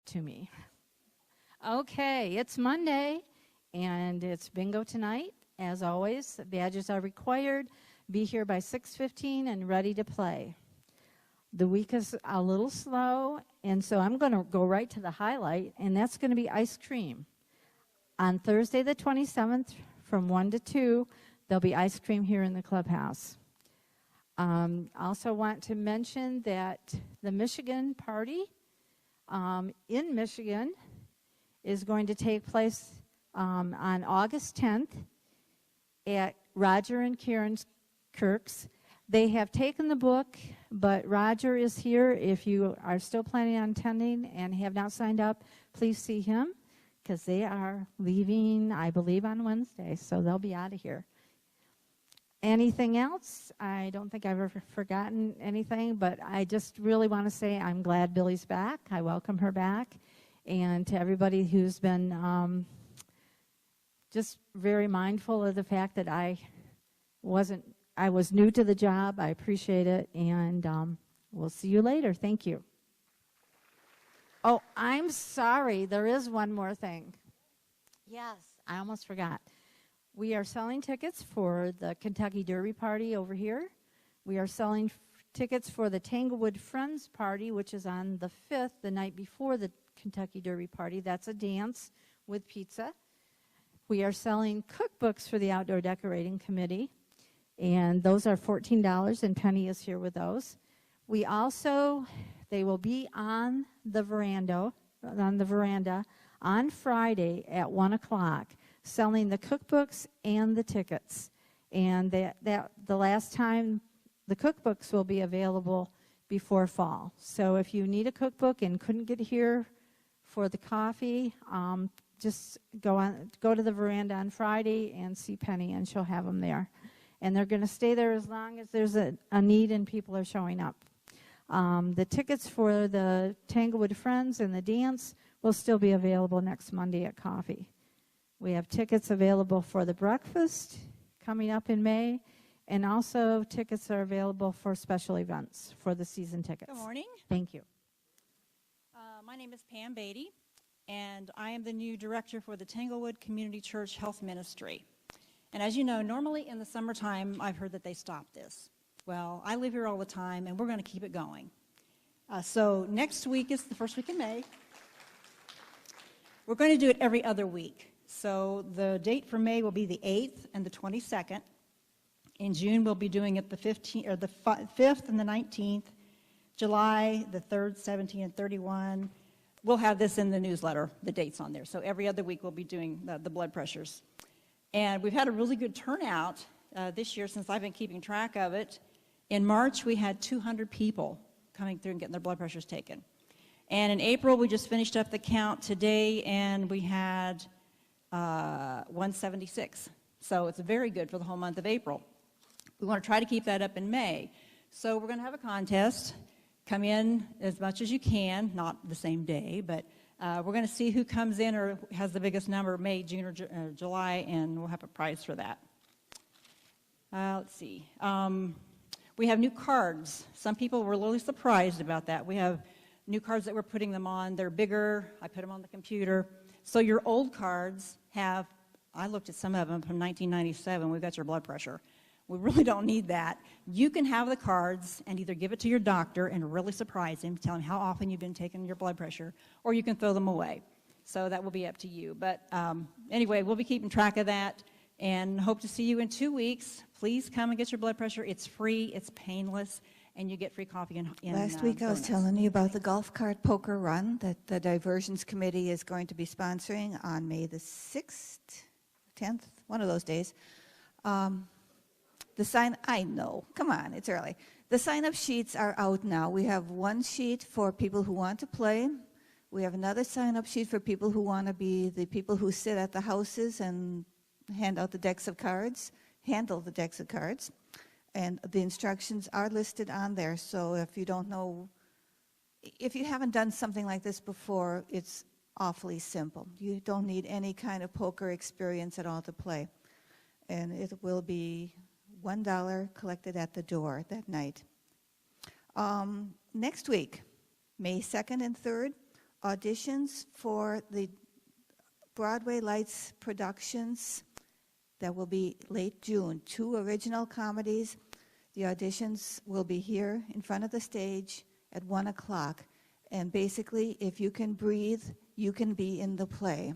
to me. Okay, it's Monday, and it's bingo tonight. As always, badges are required. Be here by 6:15 and ready to play. The week is a little slow, and so I'm going to go right to the highlight, and that's going to be ice cream. On Thursday the 27th from 1 to 2, there'll be ice cream here in the clubhouse. Also want to mention that the Michigan party in Michigan is going to take place on August 10th at Roger and Karen Kirk's. They have taken the book, but Roger is here. If you are still planning on attending and have not signed up, please see him because they are leaving, I believe, on Wednesday, so they'll be out of here. Anything else? I don't think I've ever forgotten anything, but I just really want to say I'm glad Billy's back. I welcome her back. And to everybody who's been just very mindful of the fact that I was new to the job. I appreciate it, and we'll see you later. Thank you. Oh, I'm sorry. There is one more thing. Yes, I almost forgot. We are selling tickets for the Kentucky Derby Party over here. We are selling tickets for the Tanglewood Friends Party, which is on the 5th, the night before the Kentucky Derby Party. That's a dance with pizza. We are selling cookbooks for the Outdoor Decorating Committee, and those are $14, and Penny is here with those. We also, they will be on the veranda on Friday at 1 o'clock, selling the cookbooks and the tickets. And the last time the cookbooks will be available before fall. So if you need a cookbook and couldn't get here for the coffee, just go to the veranda on Friday and see Penny, and she'll have them there. And they're going to stay there as long as there's a need and people are showing up. The tickets for the Tanglewood Friends and the dance will still be available next Monday at coffee. We have tickets available for the breakfast coming up in May, and also tickets are available for special events for the season tickets. Good morning. Thank you. My name is Pam Beatty, and I am the new director for the Tanglewood Community Church Health Ministry. And as you know, normally in the summertime, I've heard that they stop this. Well, I live here all the time, and we're going to keep it going. So next week is the first week in May. We're going to do it every other week. So the date for May will be the 8th and the 22nd. In June, we'll be doing it the 5th and the 19th. July, the 3rd, 17th, and 31. We'll have this in the newsletter, the dates on there. So every other week, we'll be doing the blood pressures. And we've had a really good turnout this year since I've been keeping track of it. In March, we had 200 people coming through and getting their blood pressures taken. And in April, we just finished up the count today, and we had 176. So it's very good for the whole month of April. We want to try to keep that up in May. So we're going to have a contest. Come in as much as you can, not the same day, but we're going to see who comes in or has the biggest number, May, June, or July, and we'll have a prize for that. Let's see. We have new cards. Some people were really surprised about that. We have new cards that we're putting them on. They're bigger. I put them on the computer. So your old cards have, I looked at some of them from 1997. We've got your blood pressure. We really don't need that. You can have the cards and either give it to your doctor and really surprise him, tell him how often you've been taking your blood pressure, or you can throw them away. So that will be up to you. But anyway, we'll be keeping track of that and hope to see you in 2 weeks. Please come and get your blood pressure. It's free, it's painless, and you get free coffee and Last week I was telling you about the golf cart poker run that the Diversions Committee is going to be sponsoring on May the 6th, 10th, one of those days. I know, come on, it's early. The sign-up sheets are out now. We have one sheet for people who want to play. We have another sign-up sheet for people who want to be the people who sit at the houses and hand out the decks of cards, handle the decks of cards. And the instructions are listed on there, so if you don't know, if you haven't done something like this before, it's awfully simple. You don't need any kind of poker experience at all to play. And it will be $1 collected at the door that night. Next week, May 2nd and 3rd, auditions for the Broadway Lights productions that will be late June. 2 original comedies. The auditions will be here in front of the stage at 1 o'clock. And basically, if you can breathe, you can be in the play.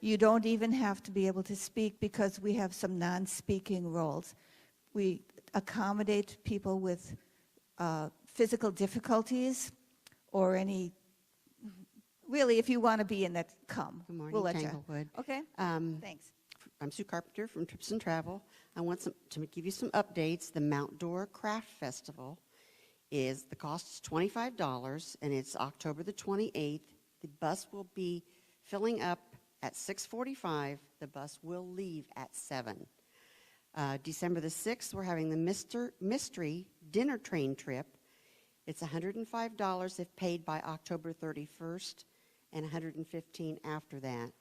You don't even have to be able to speak because we have some non-speaking roles. We accommodate people with physical difficulties or any, really, if you want to be in that, come. Good morning, We'll let you. Tanglewood. Okay, Um, thanks. I'm Sue Carpenter from Trips and Travel. I want to give you some updates. The Mount Dora Craft Festival the cost is $25, and it's October the 28th. The bus will be filling up at 6:45. The bus will leave at 7. December the 6th, we're having the Mystery Dinner Train Trip. It's $105 if paid by October 31st, and $115 after that.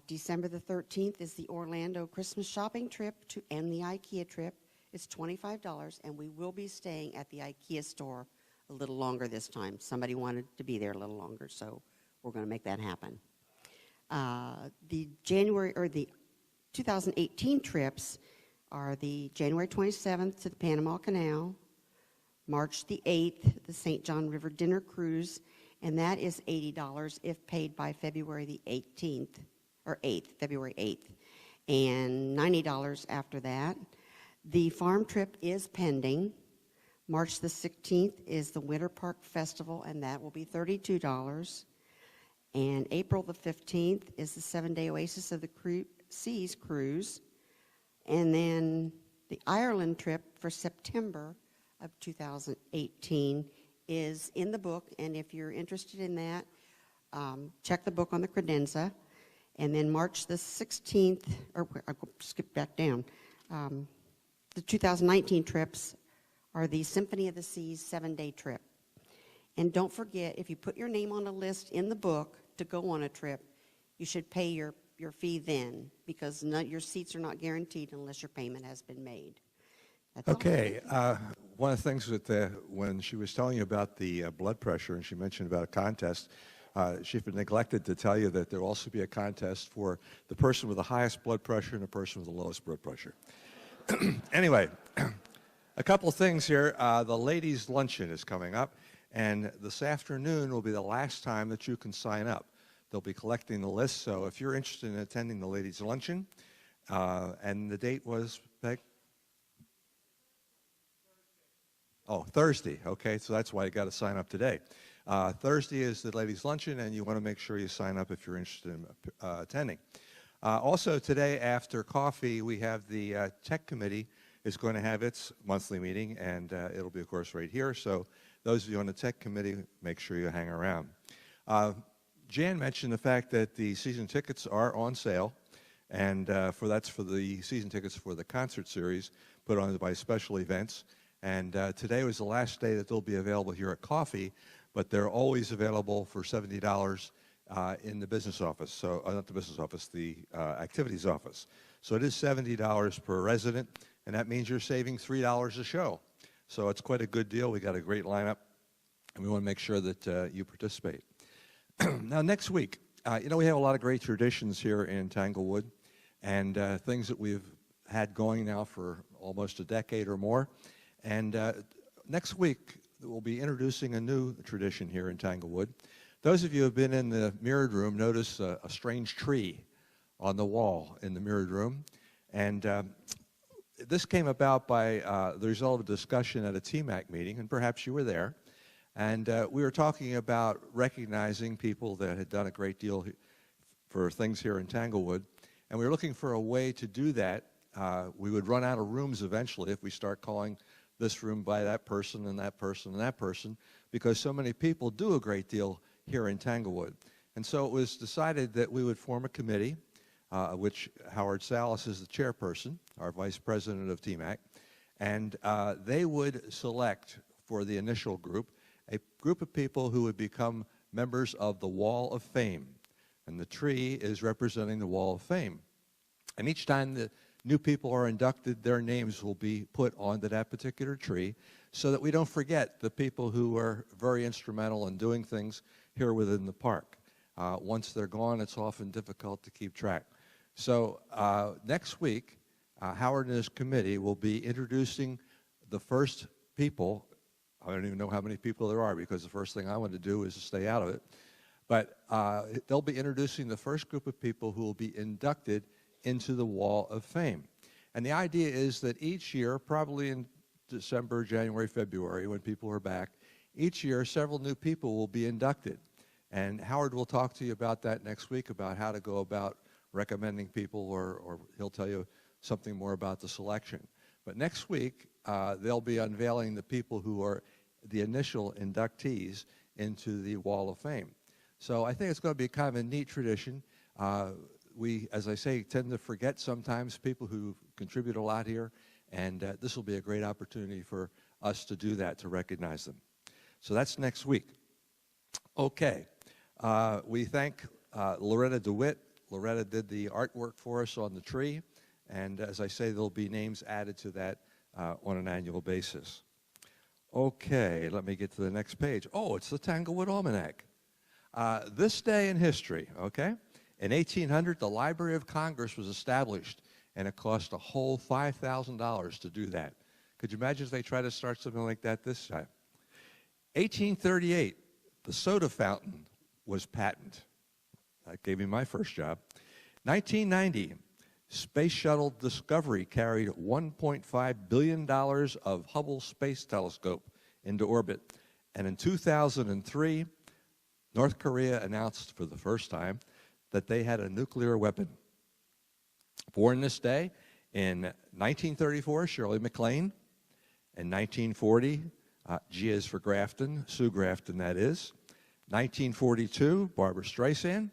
December the 13th is the Orlando Christmas shopping trip and the IKEA trip. It's $25, and we will be staying at the IKEA store a little longer this time. Somebody wanted to be there a little longer, so we're going to make that happen. The 2018 trips are the January 27th to the Panama Canal, March the 8th, the St. John River Dinner Cruise, and that is $80 if paid by February the 18th, or 8th, February 8th, and $90 after that. The farm trip is pending. March the 16th is the Winter Park Festival, and that will be $32. And April the 15th is the 7-day Oasis of the Seas cruise. And then the Ireland trip for September of 2018 is in the book, and if you're interested in that, check the book on the credenza. And then March the 16th, or I'll skip back down, the 2019 trips are the Symphony of the Seas 7-day trip. And don't forget, if you put your name on a list in the book to go on a trip, you should pay your fee then, because your seats are not guaranteed unless your payment has been made. That's all. Okay. One of the things that when she was telling you about the blood pressure and she mentioned about a contest, she neglected to tell you that there will also be a contest for the person with the highest blood pressure and the person with the lowest blood pressure. Anyway, a couple of things here. The ladies' luncheon is coming up, and this afternoon will be the last time that you can sign up. They'll be collecting the list, so if you're interested in attending the ladies' luncheon, and the date was, Peg? Oh, Thursday. Okay, so that's why you got to sign up today. Thursday is the ladies' luncheon, and you want to make sure you sign up if you're interested in attending. Also today after coffee, we have the Tech Committee is going to have its monthly meeting, and it'll be, of course, right here. So those of you on the Tech Committee, make sure you hang around. Jan mentioned the fact that the season tickets are on sale, and that's for the season tickets for the concert series put on by Special Events. And today was the last day that they'll be available here at Coffee, but they're always available for $70 in the business office. So not the business office, the activities office. So it is $70 per resident, and that means you're saving $3 a show. So it's quite a good deal. We got a great lineup, and we want to make sure that you participate. Now, next week, we have a lot of great traditions here in Tanglewood, and things that we've had going now for almost a decade or more. And next week, we'll be introducing a new tradition here in Tanglewood. Those of you who have been in the mirrored room notice a strange tree on the wall in the mirrored room. And this came about by the result of a discussion at a TMAC meeting, and perhaps you were there. And we were talking about recognizing people that had done a great deal for things here in Tanglewood. And we were looking for a way to do that. We would run out of rooms eventually if we start calling this room by that person and that person and that person, because so many people do a great deal here in Tanglewood. And so it was decided that we would form a committee, which Howard Salas is the chairperson, our vice president of TMAC, and they would select for the initial group a group of people who would become members of the Wall of Fame. And the tree is representing the Wall of Fame. And each time the new people are inducted, their names will be put onto that particular tree so that we don't forget the people who were very instrumental in doing things here within the park. Once they're gone, it's often difficult to keep track. So next week, Howard and his committee will be introducing the first people. I don't even know how many people there are, because the first thing I want to do is to stay out of it. But they'll be introducing the first group of people who will be inducted into the Wall of Fame. And the idea is that each year, probably in December, January, February, when people are back, each year several new people will be inducted. And Howard will talk to you about that next week, about how to go about recommending people, or he'll tell you something more about the selection. But next week, they'll be unveiling the people who are the initial inductees into the Wall of Fame. So I think it's going to be kind of a neat tradition. We, as I say, tend to forget sometimes people who contribute a lot here, and this will be a great opportunity for us to do that, to recognize them. So that's next week. Okay. We thank Loretta DeWitt. Loretta did the artwork for us on the tree, and as I say, there'll be names added to that on an annual basis. Okay, let me get to the next page. Oh, it's the Tanglewood Almanac. This day in history, okay? In 1800, the Library of Congress was established, and it cost a whole $5,000 to do that. Could you imagine if they tried to start something like that this time? 1838, the soda fountain was patented. That gave me my first job. 1990, Space Shuttle Discovery carried $1.5 billion of Hubble Space Telescope into orbit. And in 2003, North Korea announced for the first time that they had a nuclear weapon. Born this day, in 1934, Shirley MacLaine. In 1940, G is for Grafton, Sue Grafton, that is. 1942, Barbara Streisand.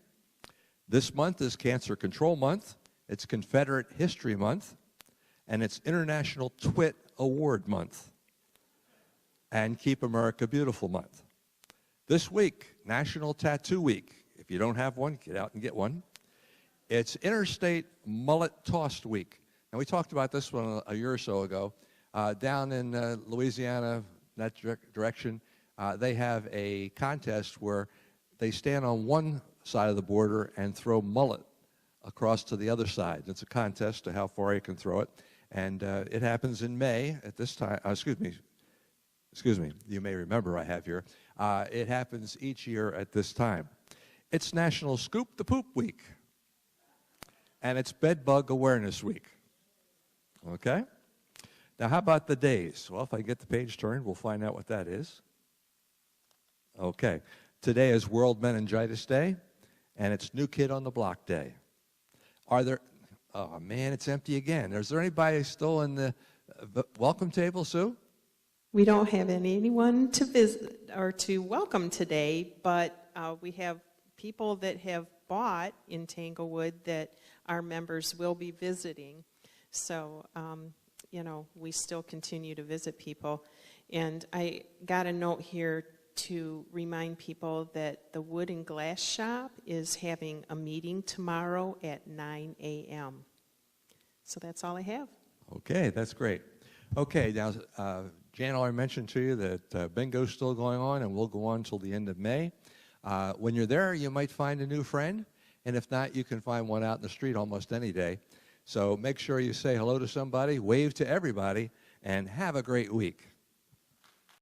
This month is Cancer Control Month. It's Confederate History Month. And it's International Twit Award Month. And Keep America Beautiful Month. This week, National Tattoo Week. If you don't have one, get out and get one. It's Interstate Mullet Tossed Week. And we talked about this one a year or so ago. Down in Louisiana, that direction, they have a contest where they stand on one side of the border and throw mullet across to the other side. It's a contest to how far you can throw it. And it happens in May at this time. Excuse me, you may remember I have here. It happens each year at this time. It's National Scoop the Poop Week. And it's Bed Bug Awareness Week. Okay? Now, how about the days? Well, if I get the page turned, we'll find out what that is. Okay. Today is World Meningitis Day, and it's New Kid on the Block Day. Are there, oh man, it's empty again. Is there anybody still in the welcome table, Sue? We don't have anyone to visit or to welcome today, but we have people that have bought in Tanglewood that our members will be visiting. So, you know, we still continue to visit people. And I got a note here to remind people that the Wood and Glass Shop is having a meeting tomorrow at 9 a.m. So that's all I have. Okay, that's great. Okay, now, Jan already mentioned to you that bingo's still going on, and will go on until the end of May. When you're there, you might find a new friend, and if not, you can find one out in the street almost any day. So make sure you say hello to somebody, wave to everybody, and have a great week.